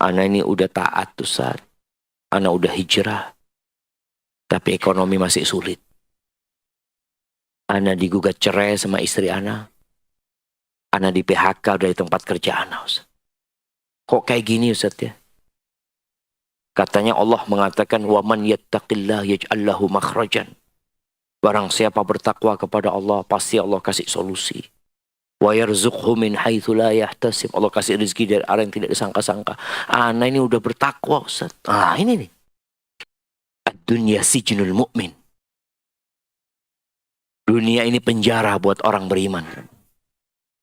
Ana ini udah taat Ustaz. Ana udah hijrah. Tapi ekonomi masih sulit. Ana digugat cerai sama istri Ana. Ana di PHK dari tempat kerja Ana Ustaz. Kok kayak gini Ustaz ya? Katanya Allah mengatakan waman yattaqillah yaj'al lahu makhrajan. Barang siapa bertakwa kepada Allah, pasti Allah kasih solusi. Wa yarzuqhu min haitsu la yahtasib. Allah kasih rezeki dari arah yang tidak disangka-sangka. Ana ini udah bertakwa Ustaz. Ini nih. Ad-dunya sijnul mu'min. Dunia ini penjara buat orang beriman.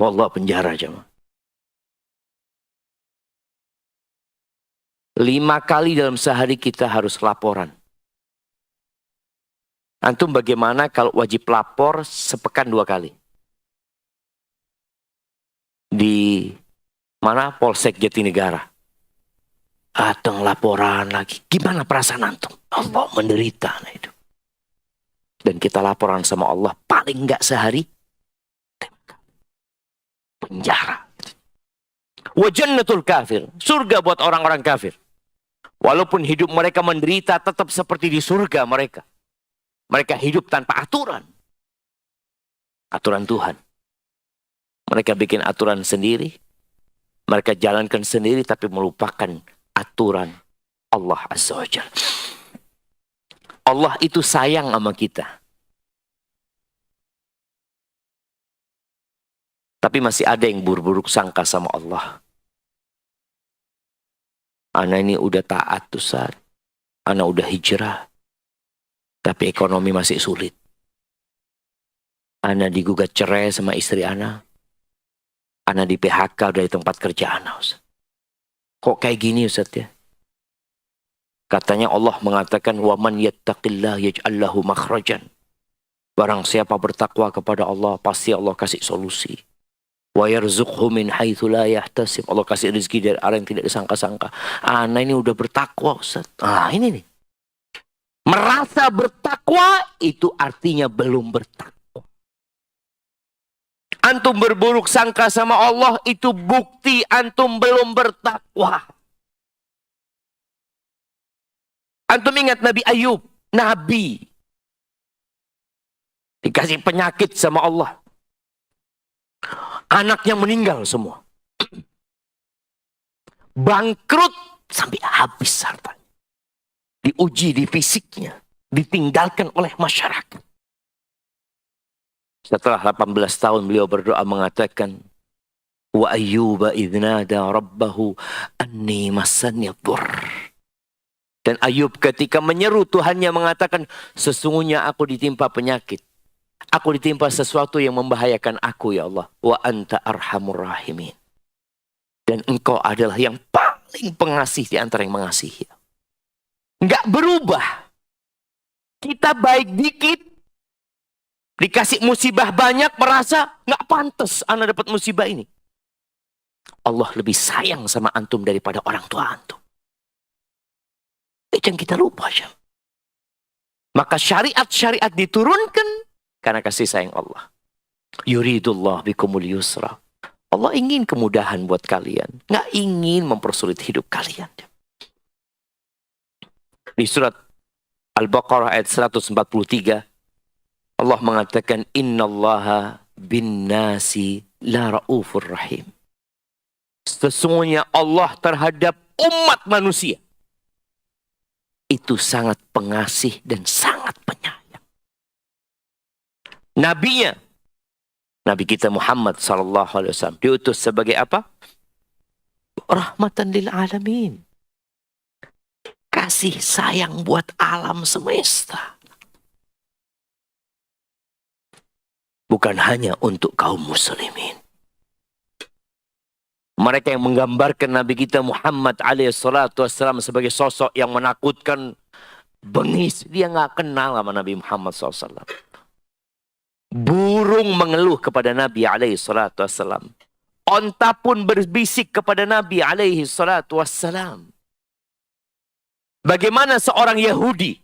Wallah penjara jemaah. 5 kali dalam sehari kita harus laporan. Antum bagaimana kalau wajib lapor sepekan 2 kali? Di mana? Polsek Jatinegara. Datang laporan lagi. Gimana perasaan antum? Allah menderita. Nah itu. Dan kita laporan sama Allah paling enggak sehari. Penjara. Wa jannatul kafir. Surga buat orang-orang kafir. Walaupun hidup mereka menderita, tetap seperti di surga mereka. Mereka hidup tanpa aturan. Aturan Tuhan. Mereka bikin aturan sendiri. Mereka jalankan sendiri tapi melupakan aturan Allah Azza wa Jalla. Allah itu sayang sama kita. Tapi masih ada yang buruk-buruk sangka sama Allah. Ana ini udah taat Ustaz. Ana udah hijrah. Tapi ekonomi masih sulit. Ana digugat cerai sama istri Ana. Ana di PHK dari tempat kerja Ana Ustaz. Kok kayak gini Ustaz ya? Katanya Allah mengatakan waman yattaqillah yaj'al lahu makhrajan. Barang siapa bertakwa kepada Allah, pasti Allah kasih solusi. Wa yarzuqhu min haitsu la yahtasib. Allah kasih rezeki dari arah yang tidak disangka-sangka. Ana ini udah bertakwa Ustaz. Ini nih. Merasa bertakwa itu artinya belum bertakwa. Antum berburuk sangka sama Allah itu bukti antum belum bertakwa. Antum ingat Nabi Ayub, Nabi. Dikasih penyakit sama Allah. Anaknya meninggal semua. Bangkrut sampai habis hartanya. Diuji di fisiknya. Ditinggalkan oleh masyarakat. Setelah 18 tahun beliau berdoa mengatakan. Wa ayyuba idnada rabbahu anni massani dhurr. Dan Ayub ketika menyeru Tuhannya mengatakan. Sesungguhnya aku ditimpa penyakit. Aku ditimpa sesuatu yang membahayakan aku ya Allah. Wa anta arhamur rahimin. Dan engkau adalah yang paling pengasih di antara yang mengasihi. Enggak berubah. Kita baik dikit. Dikasih musibah banyak merasa enggak pantas ana dapat musibah ini. Allah lebih sayang sama antum daripada orang tua antum. Itu yang kita lupa. Maka syariat-syariat diturunkan karena kasih sayang Allah. Yuridullah bikumul yusra. Allah ingin kemudahan buat kalian. Nggak ingin mempersulit hidup kalian. Di surat Al-Baqarah ayat 143. Allah mengatakan. Innallaha bin nasi la ra'ufur rahim. Sesungguhnya Allah terhadap umat manusia. Itu sangat pengasih dan sangat penyayang. Nabinya. Nabi kita Muhammad SAW. Diutus sebagai apa? Rahmatan lil alamin. Kasih sayang buat alam semesta. Bukan hanya untuk kaum muslimin. Mereka yang menggambarkan Nabi kita Muhammad SAW sebagai sosok yang menakutkan, bengis. Dia nggak kenal sama Nabi Muhammad SAW. Burung mengeluh kepada Nabi SAW. Onta pun berbisik kepada Nabi SAW. Bagaimana seorang Yahudi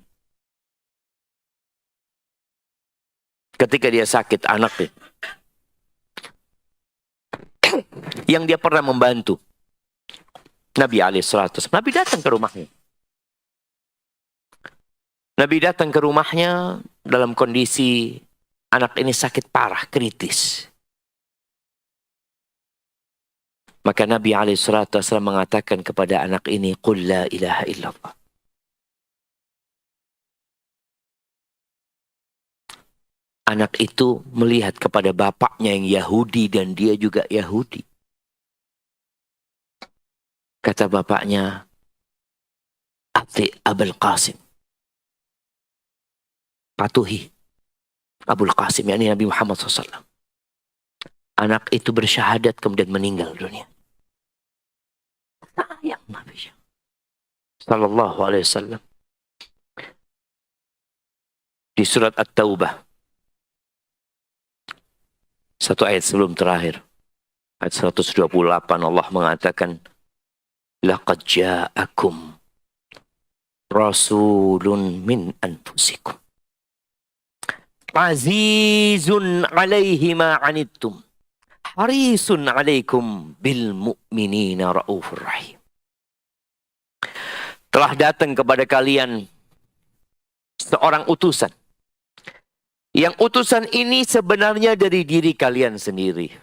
ketika dia sakit anaknya yang dia pernah membantu, Nabi alaihissalatu wassalam. Nabi datang ke rumahnya. Nabi datang ke rumahnya dalam kondisi anak ini sakit parah, kritis. Maka Nabi alaihissalatu wassalam mengatakan kepada anak ini, "Qul la ilaha illallah." Anak itu melihat kepada bapaknya yang Yahudi dan dia juga Yahudi. Kata bapaknya, "Ati Abul Qasim." Patuhi Abul Qasim, yakni Nabi Muhammad SAW. Anak itu bersyahadat kemudian meninggal dunia. Sayang Nabi Sallallahu Alaihi Wasallam. Di surat At-Taubah, satu ayat sebelum terakhir, ayat 128, Allah mengatakan, "Laqad ja'akum rasulun min anfusikum azizun 'alaihi ma 'anittum harisun 'alaikum bil mu'minina raufur rahim." Telah datang kepada kalian seorang utusan. Yang utusan ini sebenarnya dari diri kalian sendiri.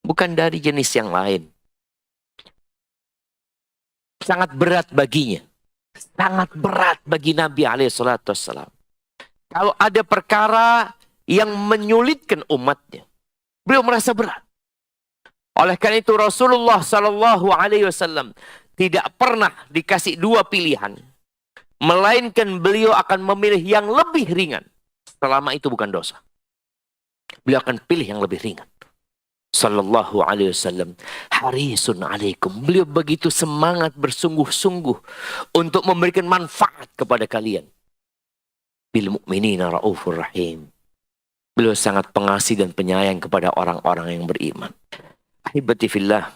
Bukan dari jenis yang lain. Sangat berat baginya. Sangat berat bagi Nabi alaihissalam. Kalau ada perkara yang menyulitkan umatnya, beliau merasa berat. Oleh karena itu Rasulullah Sallallahu Alaihi Wasallam tidak pernah dikasih dua pilihan, melainkan beliau akan memilih yang lebih ringan. Selama itu bukan dosa, beliau akan pilih yang lebih ringan. Sallallahu Alaihi Wasallam, harisun alaikum. Beliau begitu semangat bersungguh-sungguh untuk memberikan manfaat kepada kalian. Bil mu'minina raufur rahim. Beliau sangat pengasih dan penyayang kepada orang-orang yang beriman. Ahibati fillah,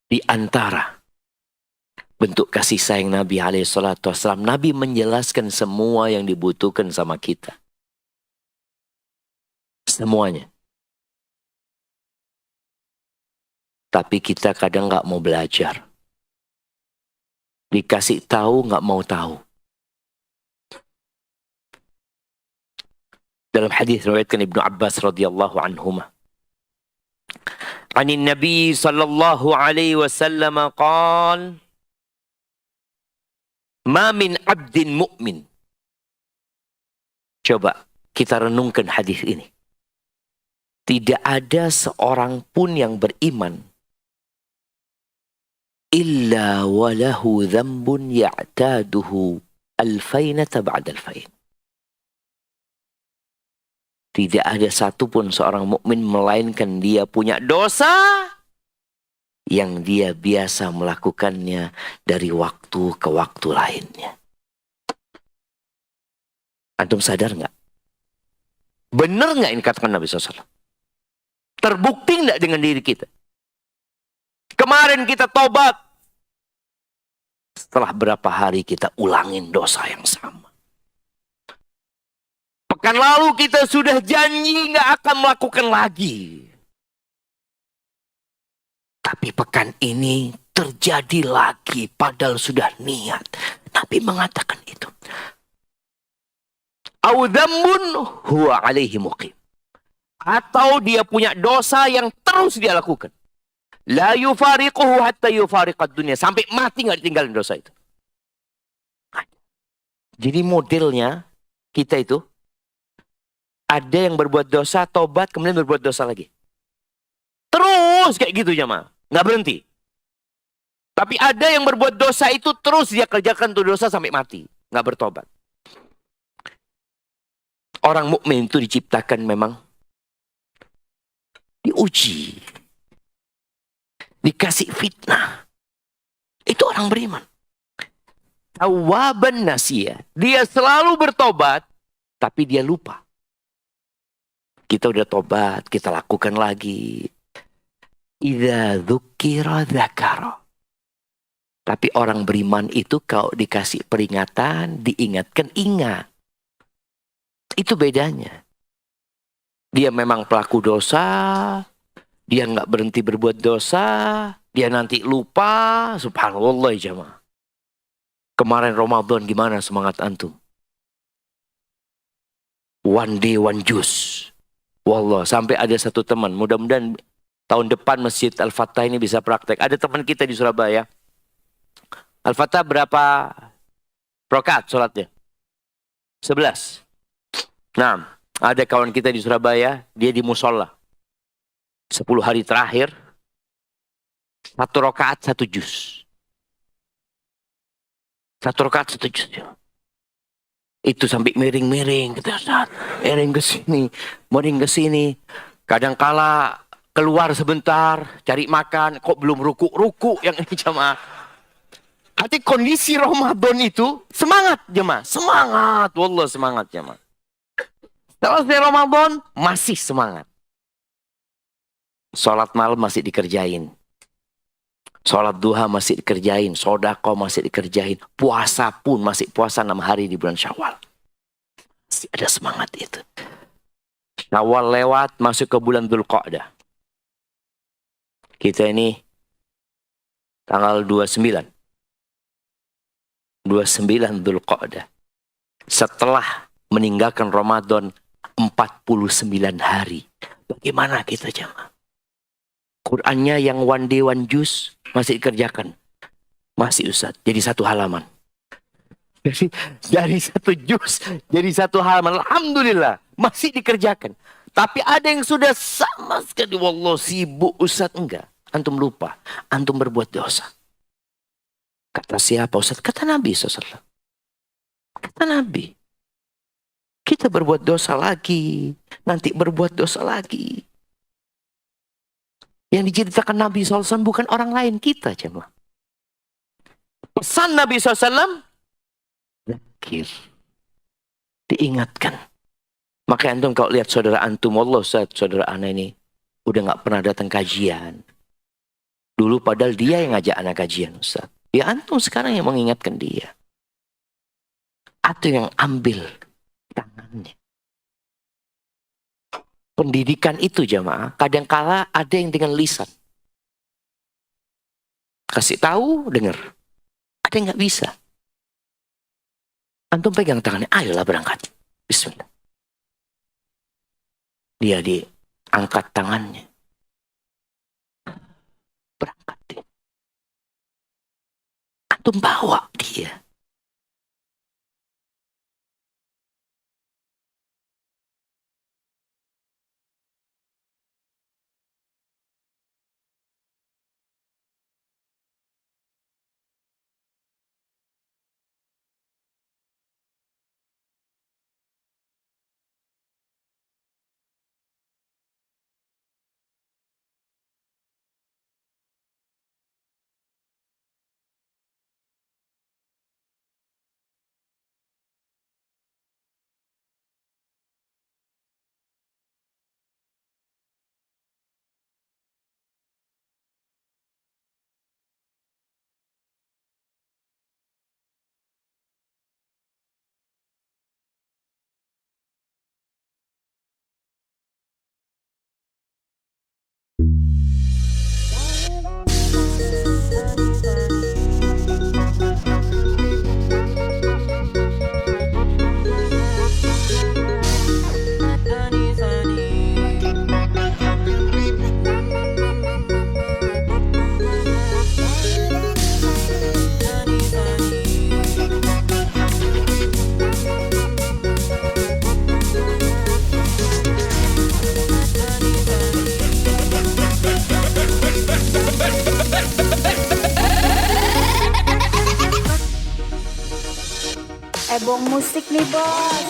di antara bentuk kasih sayang Nabi alaihissalam, Nabi menjelaskan semua yang dibutuhkan sama kita. Semuanya. Tapi kita kadang nggak mau belajar. Dikasih tahu nggak mau tahu. Dalam hadis riwayatkan Ibnu Abbas radhiyallahu anhuma, "Anin Nabi sallallahu alaihi wasallam qala, ma min abdin mu'min." Coba kita renungkan hadis ini. Tidak ada seorang pun yang beriman illa walahu dzambun ya'taduhu alfainata ba'da alfain. Tidak ada satupun seorang mukmin melainkan dia punya dosa yang dia biasa melakukannya dari waktu ke waktu lainnya. Antum sadar nggak? Benar nggak ini katakan Nabi SAW? Terbukti nggak dengan diri kita? Kemarin kita tobat. Setelah berapa hari kita ulangin dosa yang sama. Pekan lalu kita sudah janji nggak akan melakukan lagi. Tapi pekan ini terjadi lagi padahal sudah niat. Nabi mengatakan itu. Au dzambun huwa alaihi muqim. Atau dia punya dosa yang terus dia lakukan. La yufariquhu hatta yufariqad dunya. Sampai mati nggak ditinggalin dosa itu. Jadi modelnya kita itu ada yang berbuat dosa, tobat, kemudian berbuat dosa lagi. Terus kayak gitu jemaah. Nggak berhenti. Tapi ada yang berbuat dosa itu terus dia kerjakan tuh dosa sampai mati. Nggak bertobat. Orang mukmin itu diciptakan memang diuji. Dikasih fitnah. Itu orang beriman. Tawwaban nasiyah. Dia selalu bertobat, tapi dia lupa. Kita udah tobat, kita lakukan lagi. Idza dzukira dzakara. Tapi orang beriman itu kalau dikasih peringatan, diingatkan, ingat. Itu bedanya. Dia memang pelaku dosa, dia nggak berhenti berbuat dosa, dia nanti lupa. Subhanallah ya jamaah. Kemarin Ramadan gimana semangat antum? One day, one juice. Wallah, sampai ada satu teman, mudah-mudahan tahun depan Masjid Al-Fatah ini bisa praktek. Ada teman kita di Surabaya. Al-Fatah berapa rakaat sholatnya? 11. Nah, ada kawan kita di Surabaya, dia di musola. 10 hari terakhir, 1 rakaat 1 juz. 1 rakaat 1 juz. Itu sampai miring-miring, kita saat miring ke sini, miring ke sini. Kadangkala keluar sebentar, cari makan, kok belum ruku yang ini jamaah. Hati kondisi Ramadan itu semangat jemaah, semangat, wallah semangat jemaah. Selesai Ramadan masih semangat. Sholat malam masih dikerjain. Sholat duha masih dikerjain, sodako masih dikerjain, puasa pun masih puasa 6 hari di bulan Syawal. Masih ada semangat itu. Syawal lewat, masuk ke bulan Dzulqa'dah. Kita ini tanggal 29 Dzulqa'dah. Setelah meninggalkan Ramadan 49 hari. Bagaimana kita jamaah? Qurannya yang one day one juz masih dikerjakan. Masih Ustaz, jadi 1 halaman. Dari 1 juz, jadi 1 halaman. Alhamdulillah, masih dikerjakan. Tapi ada yang sudah sama sekali, wallah sibuk Ustaz. Enggak, antum lupa, antum berbuat dosa. Kata siapa Ustaz? Kata Nabi SAW. Kata Nabi. Kita berbuat dosa lagi, nanti berbuat dosa lagi. Yang diceritakan Nabi SAW bukan orang lain, kita jemaah. Pesan Nabi SAW, zakir. Diingatkan. Maka antum kalau lihat saudara antum, wallah Ustaz, saudara ana ini udah gak pernah datang kajian. Dulu padahal dia yang ngajak anak kajian Ustaz. Ya antum sekarang yang mengingatkan dia. Atau yang ambil tangannya. Pendidikan itu jamaah, kadangkala ada yang dengan lisan. Kasih tahu, dengar. Ada yang nggak bisa. Antum pegang tangannya, ayolah berangkat. Bismillah. Dia diangkat tangannya. Berangkat dia. Antum bawa dia. Ebong musik nih bos.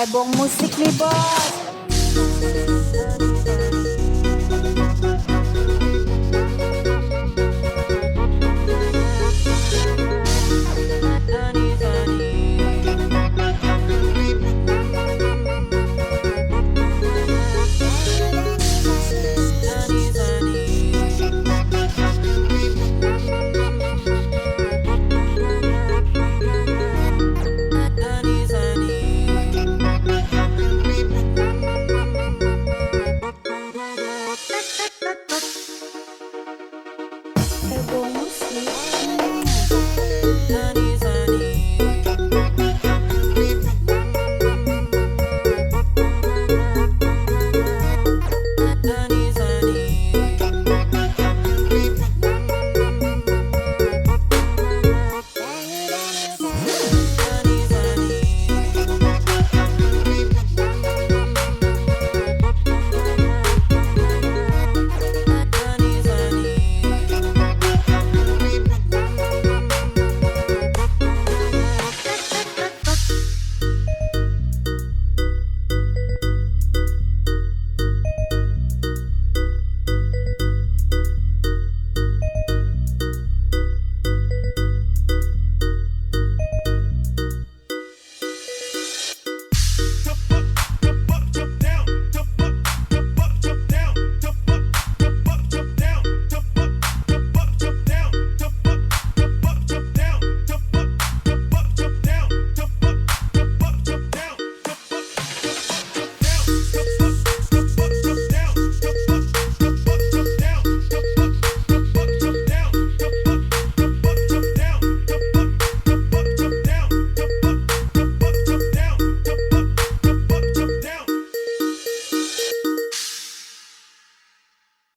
Ebong musik nih bos.